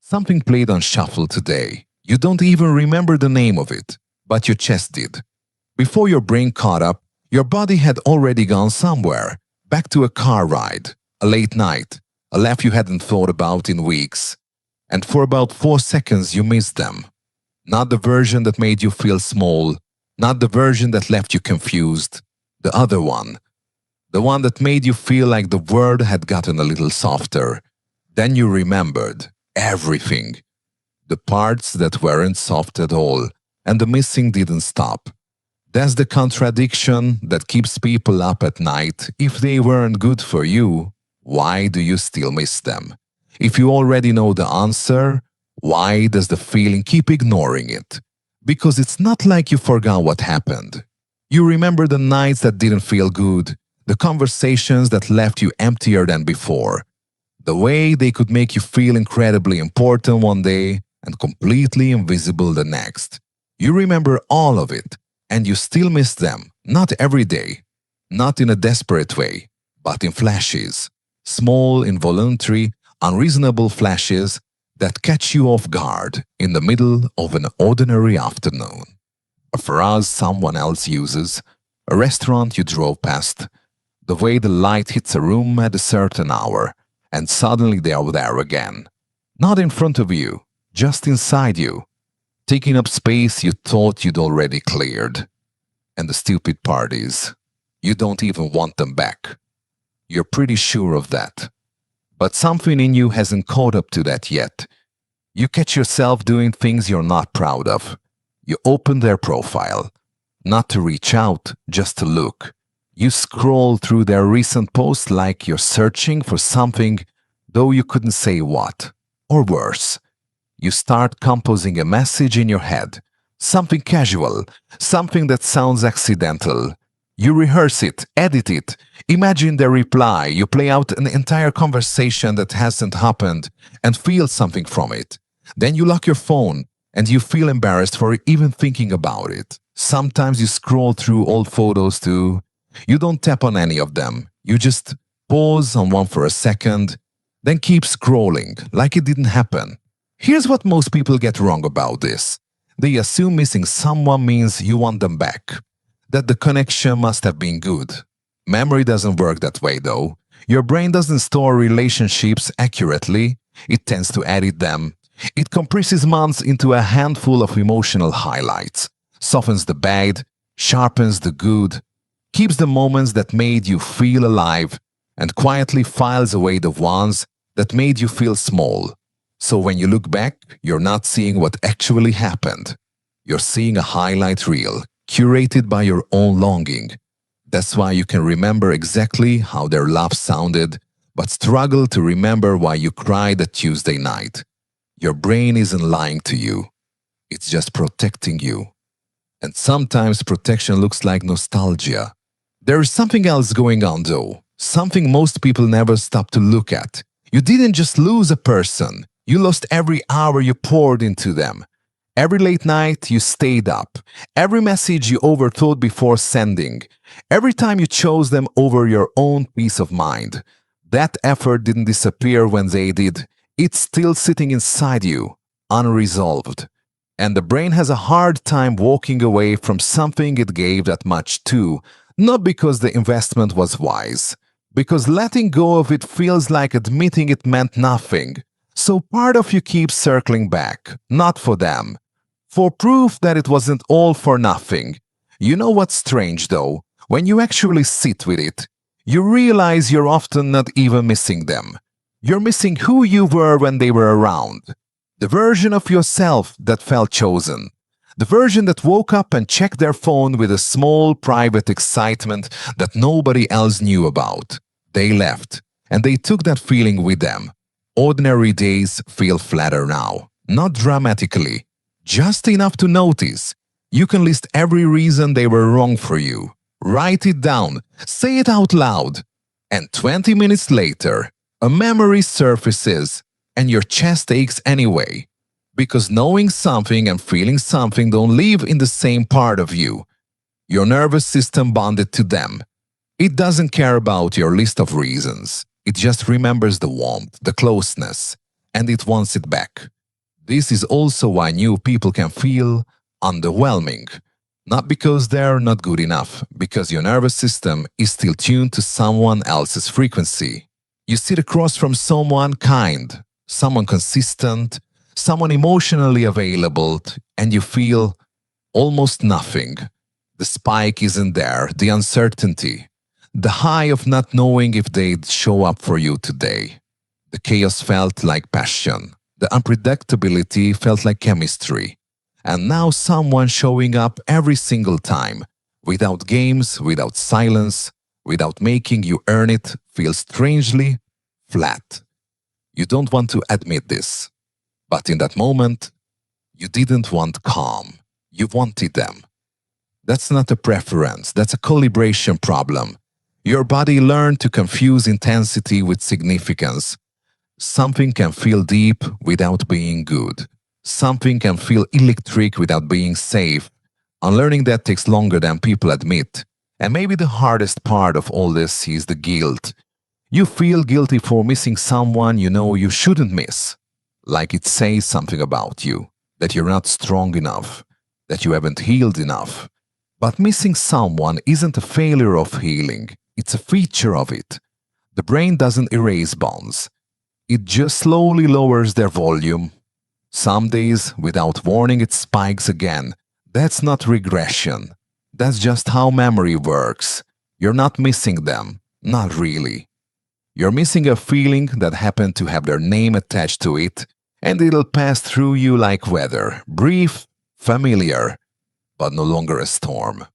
Something played on shuffle today. You don't even remember the name of it, but your chest did. Before your brain caught up, your body had already gone somewhere, back to a car ride, a late night, a laugh you hadn't thought about in weeks. And for about 4 seconds you missed them. Not the version that made you feel small, not the version that left you confused, the other one. The one that made you feel like the world had gotten a little softer. Then you remembered everything. The parts that weren't soft at all, and the missing didn't stop. That's the contradiction that keeps people up at night. If they weren't good for you, why do you still miss them? If you already know the answer, why does the feeling keep ignoring it? Because it's not like you forgot what happened. You remember the nights that didn't feel good, the conversations that left you emptier than before, the way they could make you feel incredibly important one day and completely invisible the next. You remember all of it, and you still miss them, not every day, not in a desperate way, but in flashes, small, involuntary, unreasonable flashes that catch you off guard in the middle of an ordinary afternoon. A phrase someone else uses, a restaurant you drove past, the way the light hits a room at a certain hour, and suddenly they are there again. Not in front of you, just inside you, taking up space you thought you'd already cleared. And the stupid part is, you don't even want them back. You're pretty sure of that. But something in you hasn't caught up to that yet. You catch yourself doing things you're not proud of. You open their profile, not to reach out, just to look. You scroll through their recent posts like you're searching for something, though you couldn't say what. Or worse, you start composing a message in your head, something casual, something that sounds accidental. You rehearse it, edit it, imagine their reply, you play out an entire conversation that hasn't happened and feel something from it. Then you lock your phone and you feel embarrassed for even thinking about it. Sometimes you scroll through old photos too. You don't tap on any of them. You just pause on one for a second, then keep scrolling like it didn't happen. Here's what most people get wrong about this. They assume missing someone means you want them back, that the connection must have been good. Memory doesn't work that way though. Your brain doesn't store relationships accurately. It tends to edit them. It compresses months into a handful of emotional highlights, softens the bad, sharpens the good, keeps the moments that made you feel alive, and quietly files away the ones that made you feel small. So when you look back, you're not seeing what actually happened. You're seeing a highlight reel, curated by your own longing. That's why you can remember exactly how their laugh sounded, but struggle to remember why you cried that Tuesday night. Your brain isn't lying to you. It's just protecting you. And sometimes protection looks like nostalgia. There is something else going on though, something most people never stop to look at. You didn't just lose a person, you lost every hour you poured into them. Every late night you stayed up, every message you overthought before sending, every time you chose them over your own peace of mind. That effort didn't disappear when they did. It's still sitting inside you, unresolved. And the brain has a hard time walking away from something it gave that much to, not because the investment was wise, because letting go of it feels like admitting it meant nothing. So part of you keeps circling back, not for them, for proof that it wasn't all for nothing. You know what's strange though? When you actually sit with it, you realize you're often not even missing them. You're missing who you were when they were around. The version of yourself that felt chosen. The version that woke up and checked their phone with a small private excitement that nobody else knew about. They left, and they took that feeling with them. Ordinary days feel flatter now, not dramatically, just enough to notice. You can list every reason they were wrong for you. Write it down, say it out loud, and 20 minutes later, a memory surfaces and your chest aches anyway. Because knowing something and feeling something don't live in the same part of you. Your nervous system bonded to them. It doesn't care about your list of reasons. It just remembers the warmth, the closeness, and it wants it back. This is also why new people can feel underwhelming. Not because they're not good enough, because your nervous system is still tuned to someone else's frequency. You sit across from someone kind, someone consistent, someone emotionally available, and you feel almost nothing. The spike isn't there, the uncertainty, the high of not knowing if they'd show up for you today. The chaos felt like passion. The unpredictability felt like chemistry. And now someone showing up every single time, without games, without silence, without making you earn it, feels strangely flat. You don't want to admit this. But in that moment, you didn't want calm. You wanted them. That's not a preference, that's a calibration problem. Your body learned to confuse intensity with significance. Something can feel deep without being good. Something can feel electric without being safe. Unlearning that takes longer than people admit. And maybe the hardest part of all this is the guilt. You feel guilty for missing someone you know you shouldn't miss. Like it says something about you, that you're not strong enough, that you haven't healed enough. But missing someone isn't a failure of healing, it's a feature of it. The brain doesn't erase bonds. It just slowly lowers their volume. Some days, without warning, it spikes again. That's not regression. That's just how memory works. You're not missing them. Not really. You're missing a feeling that happened to have their name attached to it, and it'll pass through you like weather. Brief, familiar, but no longer a storm.